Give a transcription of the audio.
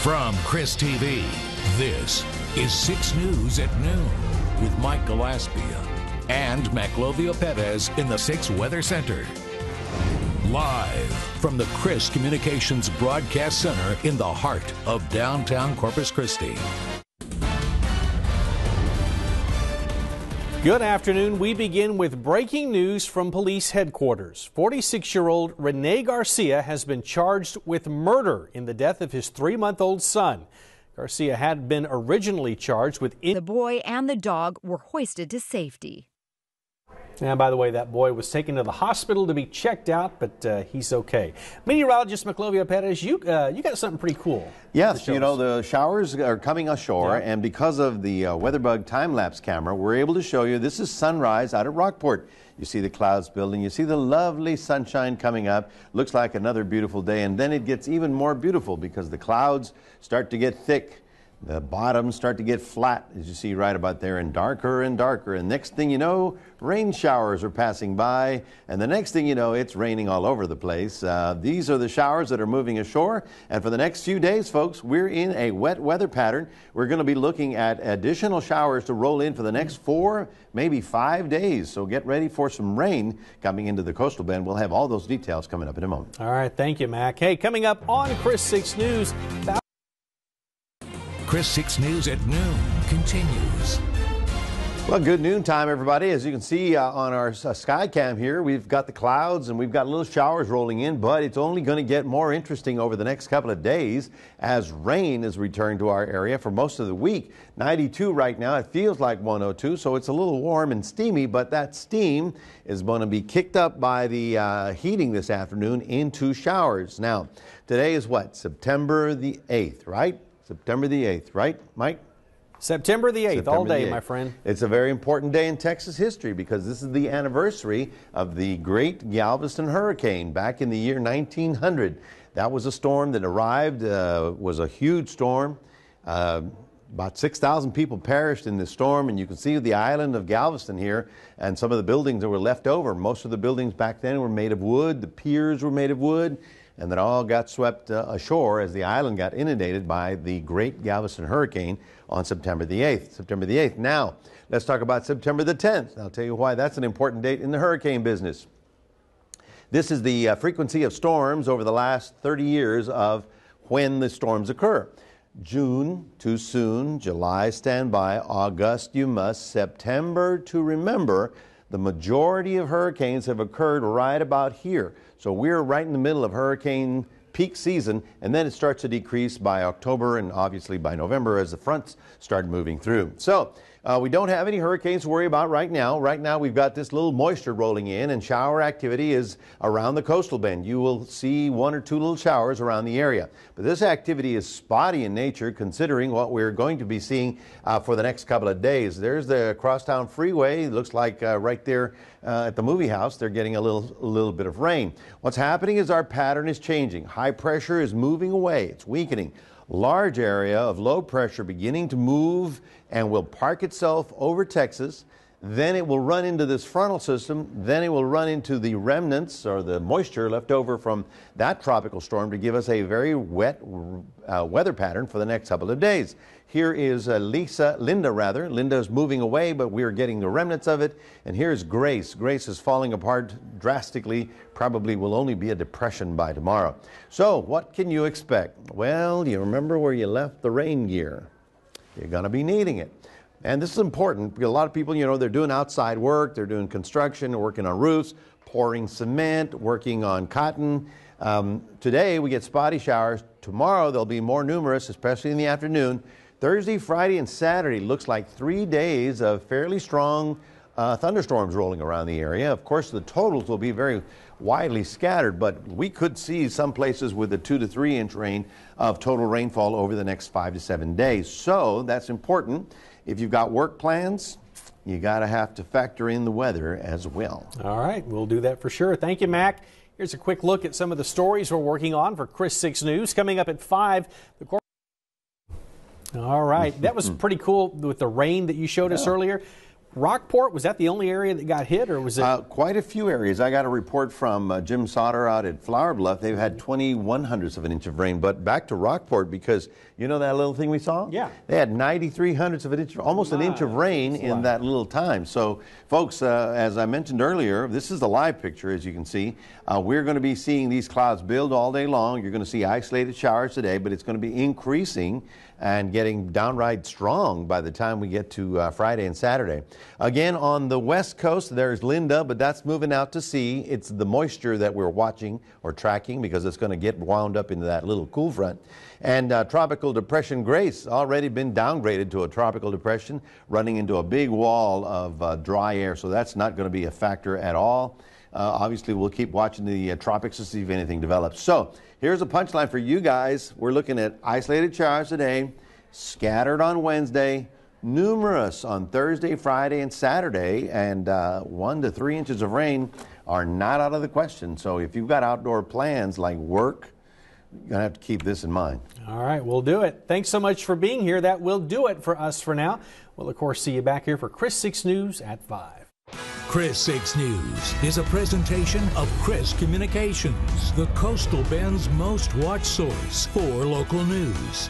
From Kris TV, this is 6 News at Noon with Mike Gillaspia and Maclovio Perez in the 6 Weather Center. Live from the Kris Communications Broadcast Center in the heart of downtown Corpus Christi. Good afternoon. We begin with breaking news from police headquarters. 46-year-old Rene Garcia has been charged with murder in the death of his 3-month-old son. Garcia had been originally charged with... The boy and the dog were hoisted to safety. And by the way, that boy was taken to the hospital to be checked out, but he's okay. Meteorologist Maclovio Perez, you got something pretty cool. Yes, you know, the showers are coming ashore, and because of the WeatherBug time-lapse camera, we're able to show you this is sunrise out at Rockport. You see the clouds building, you see the lovely sunshine coming up. Looks like another beautiful day, and then it gets even more beautiful because the clouds start to get thick. The bottoms start to get flat, as you see right about there, and darker and darker. And next thing you know, rain showers are passing by. And the next thing you know, it's raining all over the place. These are the showers that are moving ashore. And for the next few days, folks, we're in a wet weather pattern. We're going to be looking at additional showers to roll in for the next 4, maybe 5 days. So get ready for some rain coming into the coastal bend. We'll have all those details coming up in a moment. All right. Thank you, Mac. Hey, coming up on Kris 6 News. Kris 6 News at Noon continues. Well, good noon time, everybody. As you can see on our sky cam here, we've got the clouds and we've got little showers rolling in, but it's only going to get more interesting over the next couple of days as rain is returned to our area for most of the week. 92 right now. It feels like 102, so it's a little warm and steamy, but that steam is going to be kicked up by the heating this afternoon into showers. Now, today is what? September the 8th, right? September the 8th, right, Mike? September the 8th, all day, my friend. It's a very important day in Texas history because this is the anniversary of the great Galveston hurricane back in the year 1900. That was a storm that arrived, was a huge storm. About 6,000 people perished in this storm, and you can see the island of Galveston here and some of the buildings that were left over. Most of the buildings back then were made of wood. The piers were made of wood. And that all got swept ashore as the island got inundated by the great Galveston hurricane on September the 8th. September the 8th. Now, let's talk about September the 10th. I'll tell you why that's an important date in the hurricane business. This is the frequency of storms over the last 30 years of when the storms occur. June, too soon. July, stand by. August, you must. September, to remember. The majority of hurricanes have occurred right about here. So we're right in the middle of hurricane peak season, and then it starts to decrease by October and obviously by November as the fronts start moving through. So we don't have any hurricanes to worry about right now. Right now we've got this little moisture rolling in, and shower activity is around the coastal bend. You will see 1 or 2 little showers around the area. But this activity is spotty in nature considering what we're going to be seeing for the next couple of days. There's the Crosstown Freeway. It looks like right there at the movie house, they're getting a little bit of rain. What's happening is our pattern is changing. High pressure is moving away. It's weakening. Large area of low pressure beginning to move and will park itself over Texas. Then it will run into this frontal system. Then it will run into the remnants or the moisture left over from that tropical storm to give us a very wet weather pattern for the next couple of days. Here is Linda. Linda is moving away, but we are getting the remnants of it. And here's Grace. Grace is falling apart drastically. Probably will only be a depression by tomorrow. So what can you expect? Well, you remember where you left the rain gear. You're going to be needing it. And this is important because a lot of people, you know, they're doing outside work, they're doing construction, working on roofs, pouring cement, working on cotton. Today we get spotty showers. Tomorrow they'll be more numerous, especially in the afternoon. Thursday, Friday, and Saturday looks like 3 days of fairly strong thunderstorms rolling around the area. Of course, the totals will be very widely scattered, but we could see some places with a 2 to 3 inch rain of total rainfall over the next 5 to 7 days. So that's important. If you've got work plans, you have to factor in the weather as well. All right, we'll do that for sure. Thank you, Mac. Here's a quick look at some of the stories we're working on for Kris 6 News. Coming up at 5, All right, that was pretty cool with the rain that you showed us earlier. Rockport, was that the only area that got hit, or was it? Quite a few areas. I got a report from Jim Sauter out at Flower Bluff. They've had 21/100ths of an inch of rain. But back to Rockport, because you know that little thing we saw? Yeah. They had 93/100ths of an inch, almost an inch of rain in that little time. So, folks, as I mentioned earlier, this is the live picture, as you can see. We're going to be seeing these clouds build all day long. You're going to see isolated showers today, but it's going to be increasing and getting downright strong by the time we get to Friday and Saturday. Again, on the west coast, there's Linda, but that's moving out to sea. It's the moisture that we're watching or tracking because it's going to get wound up into that little cool front. And Tropical Depression Grace already been downgraded to a tropical depression, running into a big wall of dry air, so that's not going to be a factor at all. Obviously, we'll keep watching the tropics to see if anything develops. So here's a punchline for you guys. We're looking at isolated showers today, scattered on Wednesday, numerous on Thursday, Friday, and Saturday, and 1 to 3 inches of rain are not out of the question. So if you've got outdoor plans like work, you're going to have to keep this in mind. All right, we'll do it. Thanks so much for being here. That will do it for us for now. We'll, of course, see you back here for Kris 6 News at 5. Kris 6 News is a presentation of Kris Communications, the Coastal Bend's most watched source for local news.